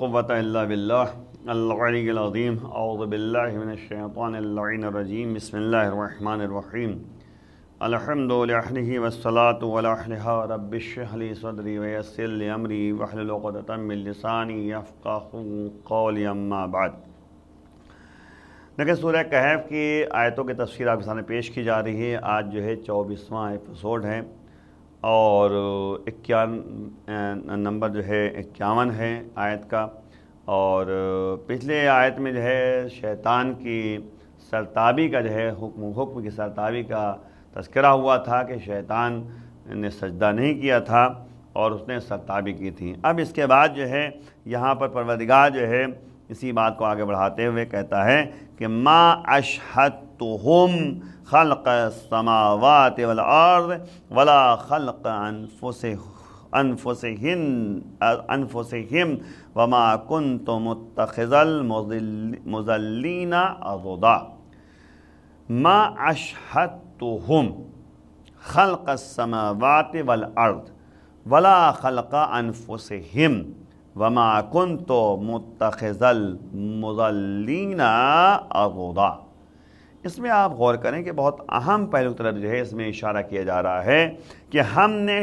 قوة إلا بالله العلی العظیم اعوذ باللہ من الشیطان اللعین الرجیم بسم اللہ الرحمن الرحیم الحمد للہ والصلاة والحلہ رب اشرح لی صدری ویسر لی امری واحلل عقدۃ من لسانی یفقہوا قولی اما بعد۔ دیکھیں سورہ کہف کی آیتوں کی تفسیر آپ کے سامنے پیش کی جا رہی ہے۔ آج جو ہے 24واں ایپیسوڈ ہے اور 51 نمبر جو ہے 51 ہے آیت کا، اور پچھلے آیت میں جو ہے شیطان کی سرتابی کا جو ہے حکم کی سرتابی کا تذکرہ ہوا تھا کہ شیطان نے سجدہ نہیں کیا تھا اور اس نے سرتابی کی تھی۔ اب اس کے بعد جو ہے یہاں پر پروردگار جو ہے اسی بات کو آگے بڑھاتے ہوئے کہتا ہے کہ ما اشہدتہم خلق السماوات والارض ولا خلق انفسہم وما کنت متخذ المضلین عضدا۔ ما اشہدتہم خلق السماوات والارض ولا خلق انفسہم وما کنت متخذ المضلین عضدا۔ اس میں آپ غور کریں کہ بہت اہم پہلو کی طرف جو ہے اس میں اشارہ کیا جا رہا ہے کہ ہم نے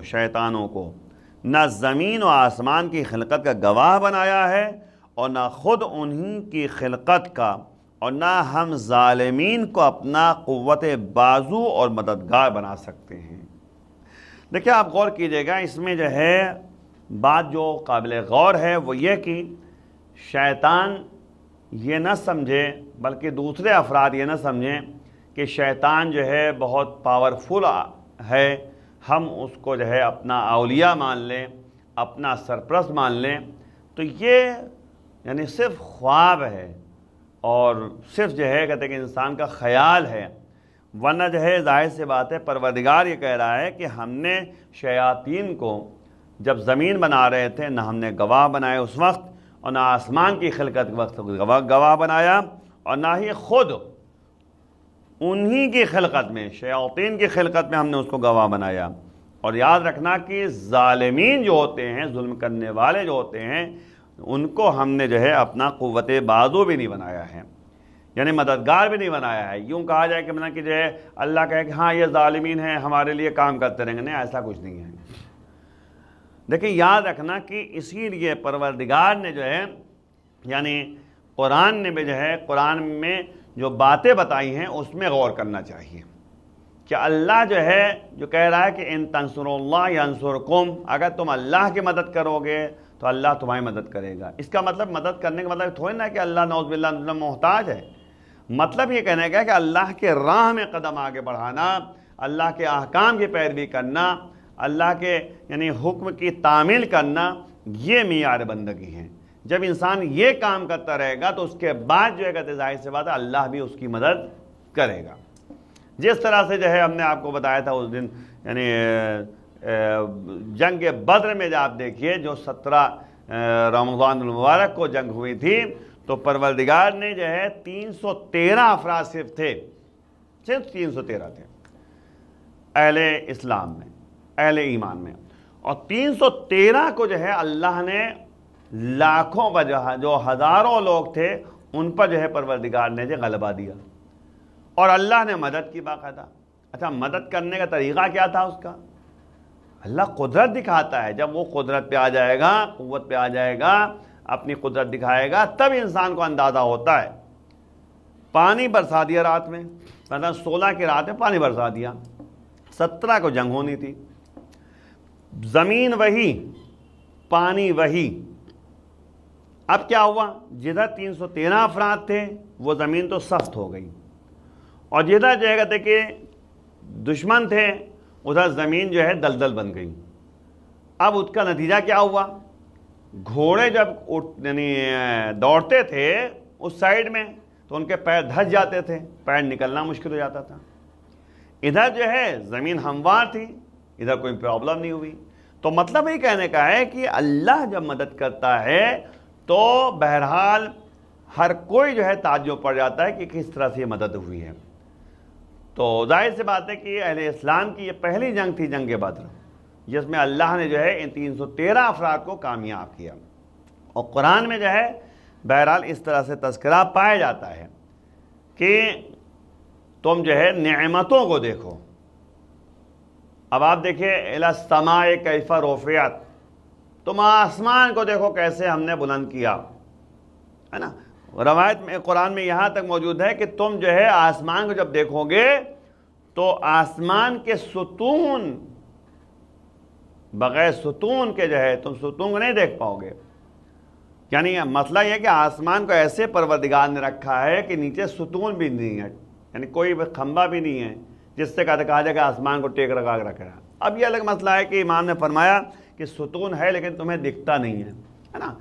شیطانوں کو نہ زمین و آسمان کی خلقت کا گواہ بنایا ہے اور نہ خود انہی کی خلقت کا، اور نہ ہم ظالمین کو اپنا قوت بازو اور مددگار بنا سکتے ہیں۔ دیکھیں آپ غور کیجئے گا، اس میں جو ہے بات جو قابل غور ہے وہ یہ کہ شیطان یہ نہ سمجھے، بلکہ دوسرے افراد یہ نہ سمجھیں کہ شیطان جو ہے بہت پاورفل ہے، ہم اس کو جو ہے اپنا اولیاء مان لیں، اپنا سرپرست مان لیں، تو یہ یعنی صرف خواب ہے اور صرف جو ہے کہتے ہیں کہ انسان کا خیال ہے، ورنہ جو ہے ظاہر سی بات ہے پروردگار یہ کہہ رہا ہے کہ ہم نے شیاطین کو جب زمین بنا رہے تھے نہ ہم نے گواہ بنائے اس وقت، اور نہ آسمان کی خلقت کے وقت گواہ بنایا، اور نہ ہی خود انہی کی خلقت میں، شیاطین کی خلقت میں ہم نے اس کو گواہ بنایا۔ اور یاد رکھنا کہ ظالمین جو ہوتے ہیں، ظلم کرنے والے جو ہوتے ہیں، ان کو ہم نے جو ہے اپنا قوت بازو بھی نہیں بنایا ہے، یعنی مددگار بھی نہیں بنایا ہے۔ یوں کہا جائے کہ جو ہے اللہ کہے کہ ہاں یہ ظالمین ہیں ہمارے لیے کام کرتے رہیں گے، نہیں، ایسا کچھ نہیں ہے۔ دیکھیں یاد رکھنا کہ اسی لیے پروردگار نے جو ہے یعنی قرآن نے بھی جو ہے قرآن میں جو باتیں بتائی ہیں اس میں غور کرنا چاہیے کہ اللہ جو ہے جو کہہ رہا ہے کہ ان تنصروا اللہ ینصرکم، اگر تم اللہ کی مدد کرو گے تو اللہ تمہاری مدد کرے گا۔ اس کا مطلب مدد کرنے کا مطلب تھوڑی نہ کہ اللہ نعوذ باللہ محتاج ہے، مطلب یہ کہنے کا کہ اللہ کے راہ میں قدم آگے بڑھانا، اللہ کے احکام کی پیروی کرنا، اللہ کے یعنی حکم کی تعمیل کرنا، یہ معیار بندگی ہے۔ جب انسان یہ کام کرتا رہے گا تو اس کے بعد جو ہے کہتے ظاہر سی بات ہے اللہ بھی اس کی مدد کرے گا۔ جس طرح سے جو ہے ہم نے آپ کو بتایا تھا اس دن یعنی جنگ بدر میں جب آپ دیکھیے جو 17 رمضان المبارک کو جنگ ہوئی تھی، تو پروردگار نے جو ہے 313 افراد صرف تھے، صرف 313 تھے اہل اسلام میں، اہل ایمان میں، اور 313 کو جو ہے اللہ نے لاکھوں کا جو ہزاروں لوگ تھے ان پر جو ہے پروردگار نے جو غلبہ دیا، اور اللہ نے مدد کی باقاعدہ۔ اچھا مدد کرنے کا طریقہ کیا تھا اس کا؟ اللہ قدرت دکھاتا ہے، جب وہ قدرت پہ آ جائے گا، قوت پہ آ جائے گا، اپنی قدرت دکھائے گا، تب انسان کو اندازہ ہوتا ہے۔ پانی برسا دیا رات میں، مثلا 16 کی رات میں پانی برسا دیا، 17 کو جنگ ہونی تھی، زمین وہی، پانی وہی۔ اب کیا ہوا؟ جدھر 313 افراد تھے وہ زمین تو سخت ہو گئی، اور جدھر جو ہے کہتے کہ دشمن تھے ادھر زمین جو ہے دلدل بن گئی۔ اب اس کا نتیجہ کیا ہوا؟ گھوڑے جب یعنی دوڑتے تھے اس سائیڈ میں تو ان کے پیر دھس جاتے تھے، پیر نکلنا مشکل ہو جاتا تھا۔ ادھر جو ہے زمین ہموار تھی، ادھر کوئی پرابلم نہیں ہوئی۔ تو مطلب یہ کہنے کا ہے کہ اللہ جب مدد کرتا ہے تو بہرحال ہر کوئی جو ہے تعجب پڑ جاتا ہے کہ کس طرح سے یہ مدد ہوئی ہے۔ تو ظاہر سی بات ہے کہ اہل اسلام کی یہ پہلی جنگ تھی، جنگ بدر، جس میں اللہ نے جو ہے ان 313 افراد کو کامیاب کیا. اور قرآن میں جو ہے بہرحال اس طرح سے تذکرہ پایا جاتا ہے کہ تم جو ہے نعمتوں کو دیکھو. اب آپ دیکھیں الی السماء کیف رفعت، تم آسمان کو دیکھو کیسے ہم نے بلند کیا، ہے نا. روایت میں قرآن میں یہاں تک موجود ہے کہ تم جو ہے آسمان کو جب دیکھو گے تو آسمان کے ستون، بغیر ستون کے جو ہے تم ستون کو نہیں دیکھ پاؤ گے. یعنی مسئلہ یہ ہے کہ آسمان کو ایسے پروردگار نے رکھا ہے کہ نیچے ستون بھی نہیں ہے، یعنی کوئی کھمبا بھی نہیں ہے جس سے کہا جائے کہ آسمان کو ٹیک لگا کے رکھ رہا ہے. اب یہ الگ مسئلہ ہے کہ امام نے فرمایا کہ ستون ہے لیکن تمہیں دکھتا نہیں ہے نا.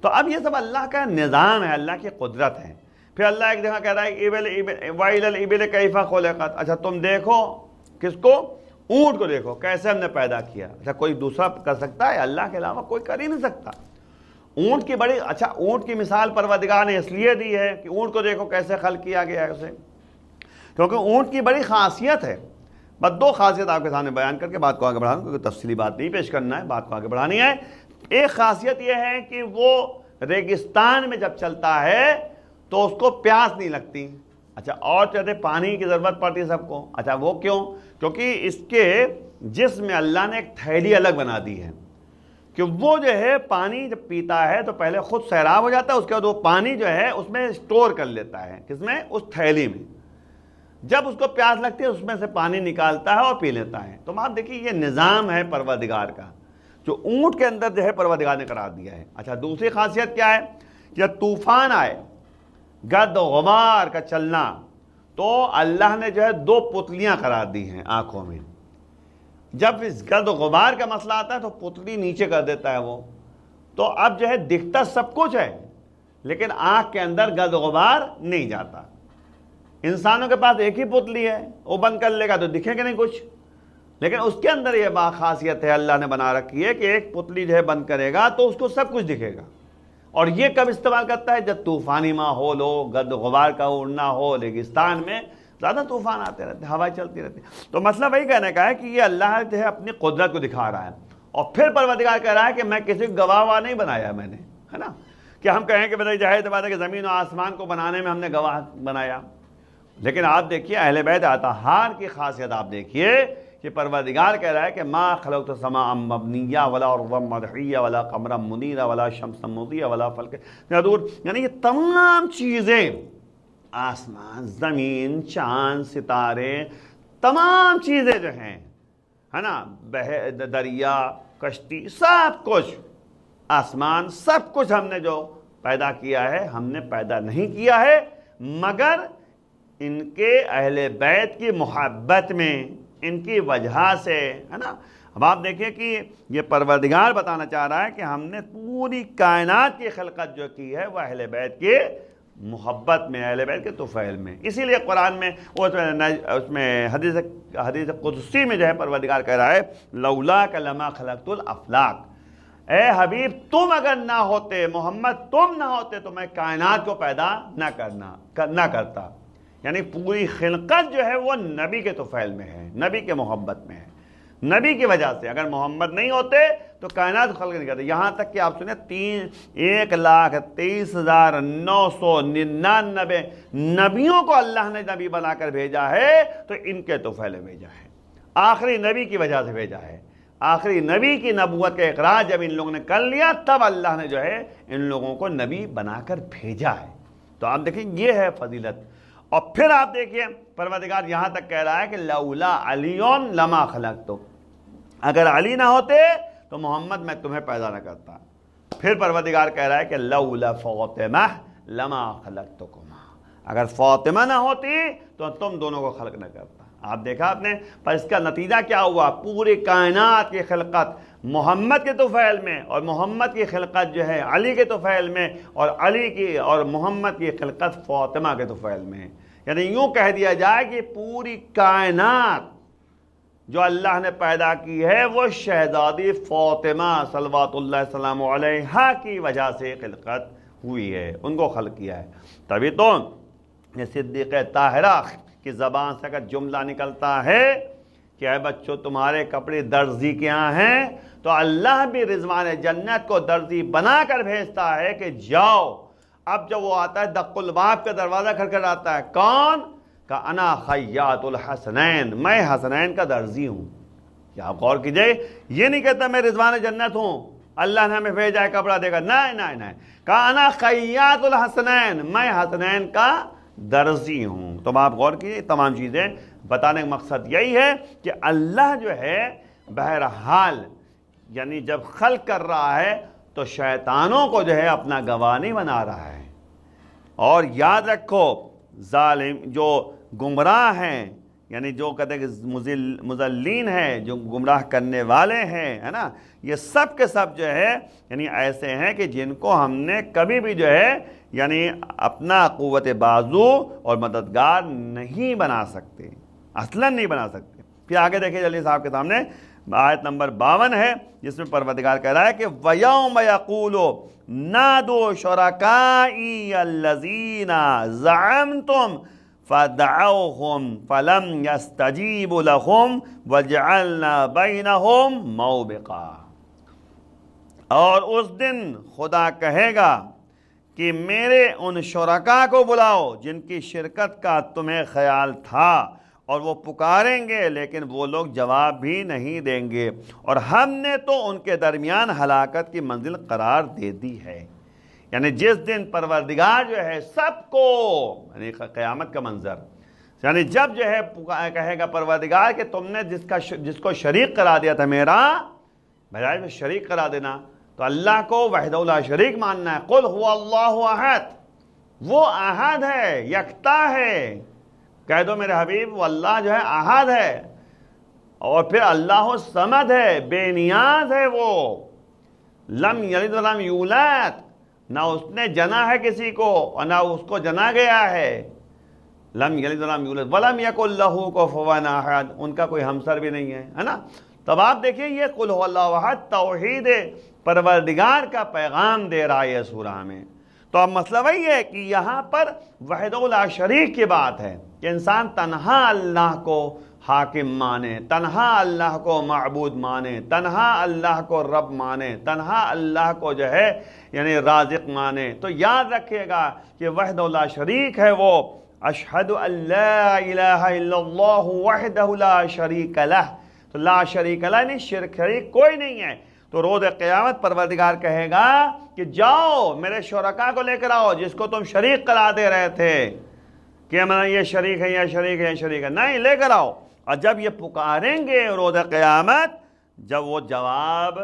تو اب یہ سب اللہ کا نظام ہے، اللہ کی قدرت ہے. پھر اللہ ایک جگہ کہہ رہا ہے وَإِلَى الْإِبِلِ كَيْفَ خُلِقَتْ، اچھا تم دیکھو کس کو؟ اونٹ کو دیکھو کیسے ہم نے پیدا کیا. اچھا کوئی دوسرا کر سکتا ہے؟ اللہ کے علاوہ کوئی کر ہی نہیں سکتا. اونٹ کی بڑی اچھا اونٹ کی مثال پروردگار نے اس لیے دی ہے کہ اونٹ کو دیکھو کیسے خلق کیا گیا ہے اسے، کیونکہ اونٹ کی بڑی خاصیت ہے. بس دو خاصیت آپ کے سامنے بیان کر کے بات کو آگے بڑھانا، کیونکہ تفصیلی بات نہیں پیش کرنا ہے، بات کو آگے بڑھانی ہے. ایک خاصیت یہ ہے کہ وہ ریگستان میں جب چلتا ہے تو اس کو پیاس نہیں لگتی. اچھا اور کہتے پانی کی ضرورت پڑتی ہے سب کو. اچھا وہ کیوں؟ کیونکہ اس کے جسم میں اللہ نے ایک تھیلی الگ بنا دی ہے کہ وہ جو ہے پانی جب پیتا ہے تو پہلے خود سیراب ہو جاتا ہے، اس کے بعد وہ پانی جو ہے اس میں اسٹور کر لیتا ہے. کس میں؟ اس تھیلی میں. جب اس کو پیاس لگتی ہے اس میں سے پانی نکالتا ہے اور پی لیتا ہے. تو آپ دیکھیے یہ نظام ہے پروردگار کا جو اونٹ کے اندر جو ہے پروردگار نے قرار دیا ہے. اچھا دوسری خاصیت کیا ہے؟ جب طوفان آئے، گرد و غبار کا چلنا، تو اللہ نے جو ہے دو پتلیاں قرار دی ہیں آنکھوں میں. جب اس گرد و غبار کا مسئلہ آتا ہے تو پتلی نیچے کر دیتا ہے وہ، تو اب جو ہے دکھتا سب کچھ ہے لیکن آنکھ کے اندر گرد و غبار نہیں جاتا. انسانوں کے پاس ایک ہی پتلی ہے، وہ بند کر لے گا تو دکھے گا نہیں کچھ، لیکن اس کے اندر یہ خاصیت ہے اللہ نے بنا رکھی ہے کہ ایک پتلی جو ہے بند کرے گا تو اس کو سب کچھ دکھے گا. اور یہ کب استعمال کرتا ہے؟ جب طوفانی ماحول ہو، گرد و غبار کا اڑنا ہو. ریگستان میں زیادہ طوفان آتے رہتے ہیں، ہوائیں چلتی رہتی ہیں. تو مسئلہ وہی کہنے کا ہے کہ یہ اللہ جو ہے اپنی قدرت کو دکھا رہا ہے. اور پھر پروردگار کہہ رہا ہے کہ میں کسی کو گواہ نہیں بنایا میں نے، ہے نا. کہ ہم کہیں کہ بتائیے ظاہر بات ہے کہ زمین و آسمان کو بنانے میں ہم نے گواہ بنایا، لیکن آپ دیکھیے اہل بیت اطہار کی خاصیت آپ دیکھیے کہ پروردگار کہہ رہا ہے کہ ما خلقت السماء مبنیہ ولا ارضا مدحیہ ولا قمرا منیرا ولا شمسا مضیہ ولا فلک یدور. یعنی یہ تمام چیزیں، آسمان، زمین، چاند، ستارے، تمام چیزیں جو ہیں، ہے نا، دریا، کشتی، سب کچھ، آسمان، سب کچھ ہم نے جو پیدا کیا ہے، ہم نے پیدا نہیں کیا ہے مگر ان کے اہل بیت کی محبت میں، ان کی وجہ سے، ہے نا. اب آپ دیکھیں کہ یہ پروردگار بتانا چاہ رہا ہے کہ ہم نے پوری کائنات کی خلقت جو کی ہے وہ اہل بیت کے محبت میں، اہل بیت کے طفیل میں. اسی لیے قرآن میں اس میں حدیث قدسی میں جو ہے پروردگار کہہ رہا ہے لولاک لما خلقت الافلاک، اے حبیب تم اگر نہ ہوتے، محمد تم نہ ہوتے تو میں کائنات کو پیدا نہ کرتا. یعنی پوری خلقت جو ہے وہ نبی کے طفیل میں ہے، نبی کے محبت میں ہے، نبی کی وجہ سے. اگر محمد نہیں ہوتے تو کائنات خلق نہیں کرتے. یہاں تک کہ آپ سنیں 1,23,999 نبیوں کو اللہ نے نبی بنا کر بھیجا ہے تو ان کے طفیل میں بھیجا ہے، آخری نبی کی وجہ سے بھیجا ہے. آخری نبی کی نبوت کا اقرار جب ان لوگوں نے کر لیا تب اللہ نے جو ہے ان لوگوں کو نبی بنا کر بھیجا ہے. تو آپ دیکھیں یہ ہے فضیلت. اور پھر آپ دیکھیں پروردگار یہاں تک کہہ رہا ہے کہ لولا علی لما خلقت، اگر علی نہ ہوتے تو محمد میں تمہیں پیدا نہ کرتا. پھر پروردگار کہہ رہا ہے کہ لولا فاطمہ لما خلقتکما، اگر فاطمہ نہ ہوتی تو تم دونوں کو خلق نہ کرتا. آپ دیکھا آپ نے، پر اس کا نتیجہ کیا ہوا؟ پوری کائنات کی خلقت محمد کے طفیل میں، اور محمد کی خلقت جو ہے علی کے طفیل میں، اور علی کی اور محمد کی خلقت فاطمہ کے طفیل میں. یعنی یوں کہہ دیا جائے کہ پوری کائنات جو اللہ نے پیدا کی ہے وہ شہزادی فاطمہ صلوات اللہ السلام علیہا کی وجہ سے خلقت ہوئی ہے، ان کو خلق کیا ہے. تبھی تو یہ صدیق طاہرہ کی زبان سے اگر جملہ نکلتا ہے کہ اے بچوں تمہارے کپڑے درزی کے یہاں ہیں، تو اللہ بھی رضوان جنت کو درزی بنا کر بھیجتا ہے کہ جاؤ۔ اب جب وہ آتا ہے دق الباب کا دروازہ کھٹکھٹاتا ہے، کون؟ کہ انا خیاط الحسنین، میں حسنین کا درزی ہوں۔ کیا آپ غور کیجئے، یہ نہیں کہتا میں رضوان جنت ہوں، اللہ نے ہمیں بھیجا ہے کپڑا دے گا، نہیں، کہ انا خیاط الحسنین، میں حسنین کا درزی ہوں۔ تو آپ غور کیجئے، تمام چیزیں بتانے کا مقصد یہی ہے کہ اللہ جو ہے بہرحال یعنی جب خلق کر رہا ہے تو شیطانوں کو جو ہے اپنا گواہ نہیں بنا رہا ہے۔ اور یاد رکھو ظالم جو گمراہ ہیں، یعنی جو کہتے ہیں کہ مضلین ہیں، جو گمراہ کرنے والے ہیں، ہے نا، یہ سب کے سب جو ہے یعنی ایسے ہیں کہ جن کو ہم نے کبھی بھی جو ہے یعنی اپنا قوت بازو اور مددگار نہیں بنا سکتے، اصلاً نہیں بنا سکتے۔ پھر آگے دیکھیں جلدی صاحب کے سامنے آیت نمبر 52 ہے، جس میں پروردگار کہہ رہا ہے کہ وَيَوْمَ يَقُولُ نَادُوا شُرَكَائِيَ الَّذِينَ زَعَمْتُمْ فَدَعَوْهُمْ فَلَمْ يَسْتَجِيبُوا لَهُمْ وَجَعَلْنَا بَيْنَهُمْ مَوْبِقًا۔ اور اس دن خدا کہے گا کہ میرے ان شرکا کو بلاؤ جن کی شرکت کا تمہیں خیال تھا، اور وہ پکاریں گے لیکن وہ لوگ جواب بھی نہیں دیں گے، اور ہم نے تو ان کے درمیان ہلاکت کی منزل قرار دے دی ہے۔ یعنی جس دن پروردگار جو ہے سب کو، یعنی قیامت کا منظر، یعنی جب جو ہے کہے گا پروردگار کہ تم نے جس کو شریک قرار دیا تھا میرا، بجائے میں شریک قرار دینا تو اللہ کو وحدہ لا شریک ماننا ہے۔ قل هو اللہ احد، وہ احد ہے، یکتا ہے۔ کہہ دو میرے حبیب وہ اللہ جو ہے احد ہے، اور پھر اللہ الصمد ہے، بے نیاز ہے، وہ لم یلد ولم یولد، نہ اس نے جنا ہے کسی کو اور نہ اس کو جنا گیا ہے۔ لم یلد ولم یولد ولم یکن لہ کفوا احد، ان کا کوئی ہمسر بھی نہیں ہے نا۔ تب آپ دیکھیں یہ قل هو اللہ احد توحید پروردگار کا پیغام دے رہا ہے یہ سورہ میں۔ تو اب مسئلہ وہی ہے کہ یہاں پر وحدہ لا شریک کی بات ہے کہ انسان تنہا اللہ کو حاکم مانے، تنہا اللہ کو معبود مانے، تنہا اللہ کو رب مانے، تنہا اللہ کو جو ہے یعنی رازق مانے۔ تو یاد رکھیے گا کہ وحدہ لا شریک ہے وہ اشہد ان لا الہ الا اللہ وحدہ لا شریک لہ۔ تو لا شریک لہ یعنی شریک کوئی نہیں ہے۔ تو روز قیامت پروردگار کہے گا کہ جاؤ میرے شرکا کو لے کر آؤ جس کو تم شریک قرار دے رہے تھے کہ یہ شریک ہے، یہ شریک ہے، یہ شریک ہے، نہیں، لے کر آؤ۔ اور جب یہ پکاریں گے روز قیامت، جب وہ جواب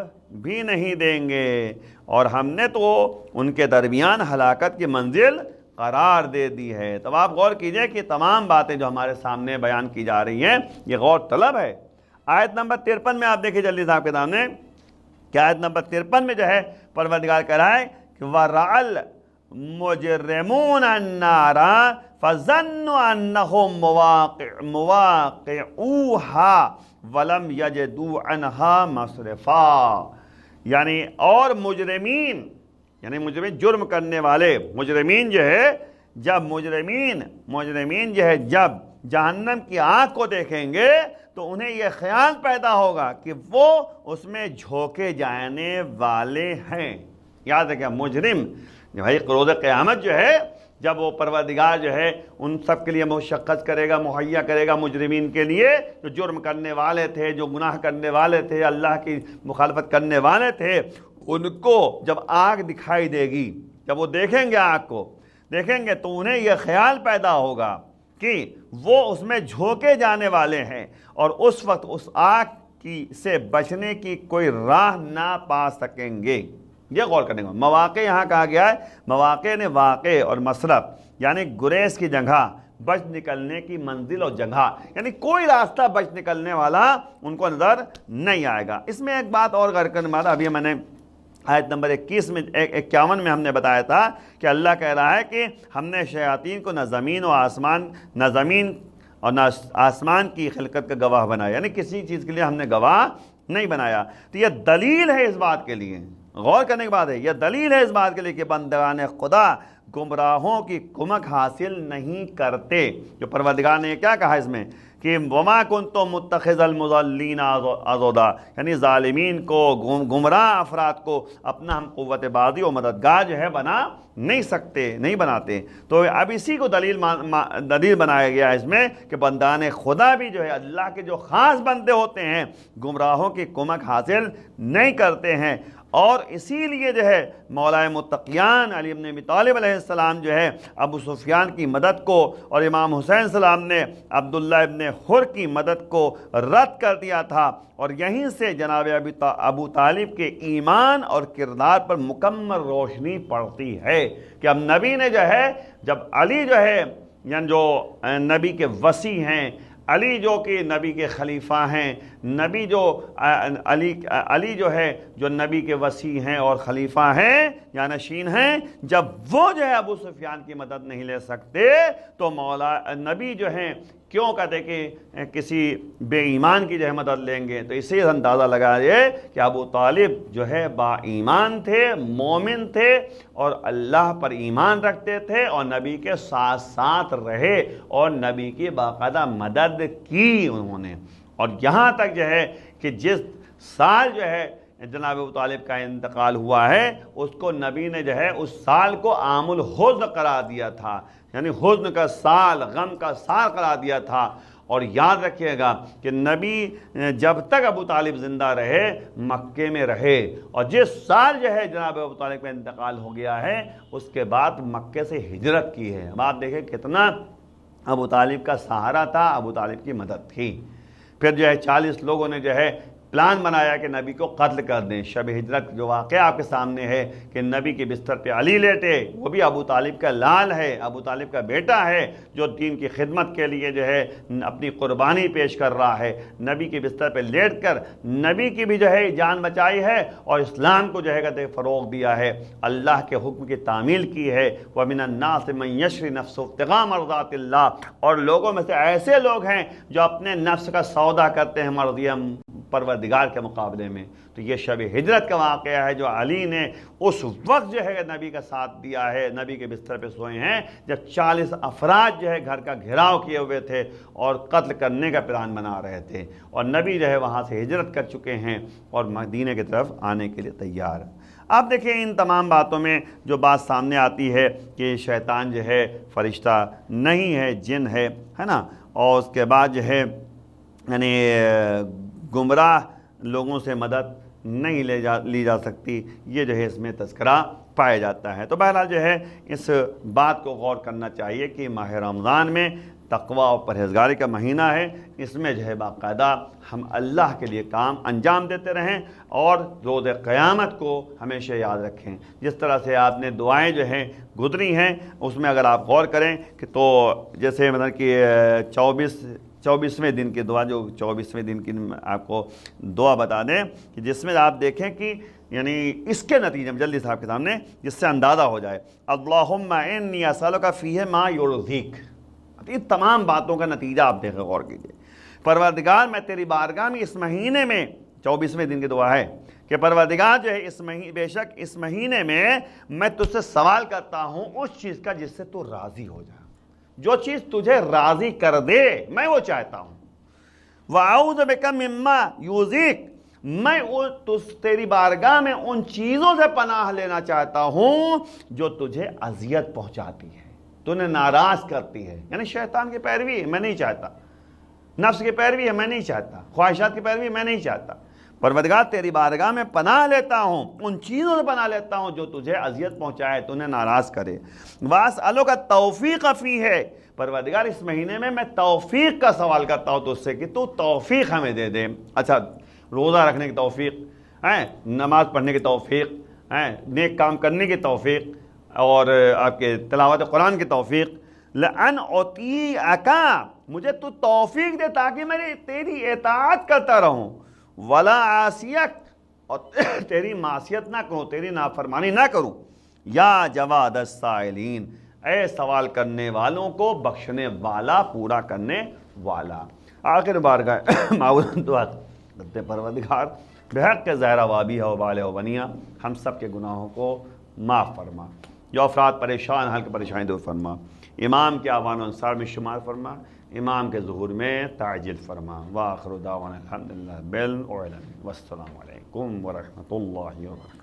بھی نہیں دیں گے، اور ہم نے تو ان کے درمیان ہلاکت کی منزل قرار دے دی ہے۔ تب آپ غور کیجئے کہ تمام باتیں جو ہمارے سامنے بیان کی جا رہی ہیں یہ غور طلب ہے۔ آیت نمبر 53 میں آپ دیکھیں جلدی صاحب کے سامنے کہ آیت نمبر 53 میں جو ہے پروردگار کہہ رہا ہے کہ وَرَعَ الْمُجْرِمُونَ النَّارَ فَظَنُّوا أَنَّهُمْ مُوَاقِعُوهَا وَلَمْ يَجِدُوا عَنْهَا مَصْرِفًا۔ یعنی اور مجرمین، یعنی مجرمین جرم کرنے والے مجرمین جو ہے، جب مجرمین جو ہے جب جہنم کی آگ کو دیکھیں گے تو انہیں یہ خیال پیدا ہوگا کہ وہ اس میں جھونکے جانے والے ہیں۔ یاد رکھیں مجرم بھائی روز قیامت جو ہے جب وہ پروردگار جو ہے ان سب کے لیے مشقت کرے گا، مہیا کرے گا مجرمین کے لیے جو جرم کرنے والے تھے، جو گناہ کرنے والے تھے، اللہ کی مخالفت کرنے والے تھے، ان کو جب آگ دکھائی دے گی، جب وہ دیکھیں گے آگ کو دیکھیں گے تو انہیں یہ خیال پیدا ہوگا کہ وہ اس میں جھونکے جانے والے ہیں، اور اس وقت اس آگ سے بچنے کی کوئی راہ نہ پا سکیں گے۔ یہ غور کرنے کو مواقع یہاں کہا گیا ہے، مواقع نے واقع اور مصرف یعنی گریز کی جگہ، بچ نکلنے کی منزل اور جگہ، یعنی کوئی راستہ بچ نکلنے والا ان کو نظر نہیں آئے گا۔ اس میں ایک بات اور غور کرنے والا، ابھی میں نے آیت نمبر 21 میں 51 میں ہم نے بتایا تھا کہ اللہ کہہ رہا ہے کہ ہم نے شیاطین کو نہ زمین اور نہ آسمان کی خلقت کا گواہ بنایا، یعنی کسی چیز کے لیے ہم نے گواہ نہیں بنایا۔ تو یہ دلیل ہے اس بات کے لیے، غور کرنے کی بات ہے، یہ دلیل ہے اس بات کے لیے کہ بندگان خدا گمراہوں کی کمک حاصل نہیں کرتے۔ جو پروردگار نے کیا کہا اس میں کہ وما کنتم متخذ المضلین عضدا، یعنی ظالمین کو، گمراہ افراد کو اپنا ہم قوت بازی و مددگار جو ہے بنا نہیں سکتے، نہیں بناتے۔ تو اب اسی کو دلیل بنایا گیا ہے اس میں کہ بندان خدا بھی جو ہے اللہ کے جو خاص بندے ہوتے ہیں گمراہوں کی کمک حاصل نہیں کرتے ہیں، اور اسی لیے جو ہے مولا متقیان علی بن ابی طالب علیہ السلام جو ہے ابو سفیان کی مدد کو، اور امام حسین السلام نے عبداللہ ابن حر کی مدد کو رد کر دیا تھا، اور یہیں سے جناب ابو طالب کے ایمان اور کردار پر مکمل روشنی پڑتی ہے کہ اب نبی نے جو ہے، جب علی جو ہے یعنی جو نبی کے وصی ہیں، علی جو کہ نبی کے خلیفہ ہیں، نبی جو علی جو ہے جو نبی کے وصی ہیں اور خلیفہ ہیں یا نشین ہیں، جب وہ جو ہے ابو سفیان کی مدد نہیں لے سکتے تو مولا نبی جو ہیں کیوں کہتے کہ کسی بے ایمان کی جو ہے مدد لیں گے؟ تو اسی اندازہ لگائیے کہ ابو طالب جو ہے با ایمان تھے، مومن تھے، اور اللہ پر ایمان رکھتے تھے، اور نبی کے ساتھ ساتھ رہے اور نبی کی باقاعدہ مدد کی انہوں نے۔ اور یہاں تک جو ہے کہ جس سال جو ہے جناب ابو طالب کا انتقال ہوا ہے، اس کو نبی نے جو ہے اس سال کو عام الحزن قرار دیا تھا، یعنی حزن کا سال، غم کا سال قرار دیا تھا۔ اور یاد رکھیے گا کہ نبی جب تک ابو طالب زندہ رہے مکے میں رہے، اور جس سال جو ہے جناب ابو طالب کا انتقال ہو گیا ہے اس کے بعد مکے سے ہجرت کی ہے۔ اب آپ دیکھیں کتنا ابو طالب کا سہارا تھا، ابو طالب کی مدد تھی۔ پھر جو ہے 40 لوگوں نے جو ہے پلان بنایا کہ نبی کو قتل کر دیں۔ شب ہجرت جو واقعہ آپ کے سامنے ہے کہ نبی کے بستر پہ علی لیٹے، وہ بھی ابو طالب کا لال ہے، ابو طالب کا بیٹا ہے جو دین کی خدمت کے لیے جو ہے اپنی قربانی پیش کر رہا ہے۔ نبی کے بستر پہ لیٹ کر نبی کی بھی جو ہے جان بچائی ہے اور اسلام کو جو ہے فروغ دیا ہے، اللہ کے حکم کی تعمیل کی ہے۔ وَمِنَ النَّاسِ مَن يَشْرِي نَفْسَهُ ابْتِغَاءَ مَرْضَاتِ اللَّهِ، اور لوگوں میں سے ایسے لوگ ہیں جو اپنے نفس کا سودا کرتے ہیں مرضیہ پروردگار کے مقابلے میں۔ تو یہ شب ہجرت کا واقعہ ہے جو علی نے اس وقت جو ہے نبی کا ساتھ دیا ہے، نبی کے بستر پہ سوئے ہیں جب 40 افراد جو ہے گھر کا گھیراؤ کیے ہوئے تھے اور قتل کرنے کا پلان بنا رہے تھے، اور نبی جو ہے وہاں سے ہجرت کر چکے ہیں اور مدینے کی طرف آنے کے لیے تیار ہیں۔ آپ دیکھیں ان تمام باتوں میں جو بات سامنے آتی ہے کہ شیطان جو ہے فرشتہ نہیں ہے، جن ہے نا، اور اس کے بعد جو ہے یعنی گمراہ لوگوں سے مدد نہیں لی جا سکتی، یہ جو ہے اس میں تذکرہ پایا جاتا ہے۔ تو بہرحال جو ہے اس بات کو غور کرنا چاہیے کہ ماہ رمضان میں تقویٰ اور پرہیزگاری کا مہینہ ہے، اس میں جو ہے باقاعدہ ہم اللہ کے لیے کام انجام دیتے رہیں اور روز قیامت کو ہمیشہ یاد رکھیں۔ جس طرح سے آپ نے دعائیں جو ہیں گزری ہیں اس میں اگر آپ غور کریں کہ تو جیسے مطلب کہ 24ویں دن کی دعا، جو 24ویں دن کی آپ کو دعا بتا دیں کہ جس میں آپ دیکھیں کہ یعنی اس کے نتیجے میں جلدی سے آپ کے سامنے جس سے اندازہ ہو جائے، اللہم انی اسألک فیہ ما یرضیک، ان تمام باتوں کا نتیجہ آپ دیکھیں، غور کیجئے۔ پروردگار میں تیری بارگاہ میں اس مہینے میں، 24ویں دن کی دعا ہے کہ پروردگار جو ہے بے شک اس مہینے میں تجھ سے سوال کرتا ہوں اس چیز کا جس سے تو راضی ہو جائے، جو چیز تجھے راضی کر دے میں وہ چاہتا ہوں۔ وَأَعُوذُ بِكَ مِمَّا يُؤْذِيكَ، میں تیری بارگاہ میں ان چیزوں سے پناہ لینا چاہتا ہوں جو تجھے اذیت پہنچاتی ہے، تُنہیں ناراض کرتی ہے، یعنی شیطان کی پیروی ہے میں نہیں چاہتا، نفس کی پیروی ہے میں نہیں چاہتا، خواہشات کی پیروی میں نہیں چاہتا۔ پروردگار تیری بارگاہ میں پناہ لیتا ہوں، ان چیزوں سے پناہ لیتا ہوں جو تجھے اذیت پہنچائے، تُنہیں ناراض کرے۔ وَأَسْأَلُكَ التَّوْفِيقَ فِيهِ، پروردگار اس مہینے میں توفیق کا سوال کرتا ہوں تجھ سے کہ تو توفیق ہمیں دے دے۔ اچھا، روزہ رکھنے کی توفیق ہے، نماز پڑھنے کی توفیق ہے، نیک کام کرنے کی توفیق، اور آپ کے تلاوت قرآن کی توفیق۔ لَأَنْ أُطِيعَكَ، مجھے تو توفیق دے تاکہ میں تیری اطاعت کرتا رہوں، وَلَا عَاسِيَكَ، اور تیری معصیت نہ کروں، تیری نافرمانی نہ کروں۔ یا جواد السائلین، اے سوال کرنے والوں کو بخشنے والا، پورا کرنے والا۔ آخر بارگاہ معبود دعا کرتے پروردگار بحق کے زہرہ وابی ہے وبال و بنیا، ہم سب کے گناہوں کو معاف فرما، جو افراد پریشان حل کے پریشانی دور فرما، امام کے آوان و انصار میں شمار فرما، امام کے ظہور میں تعجیل فرما۔ وآخر دعوانا الحمدللہ بالعالمین، والسلام علیکم ورحمۃ اللہ وبرکاتہ۔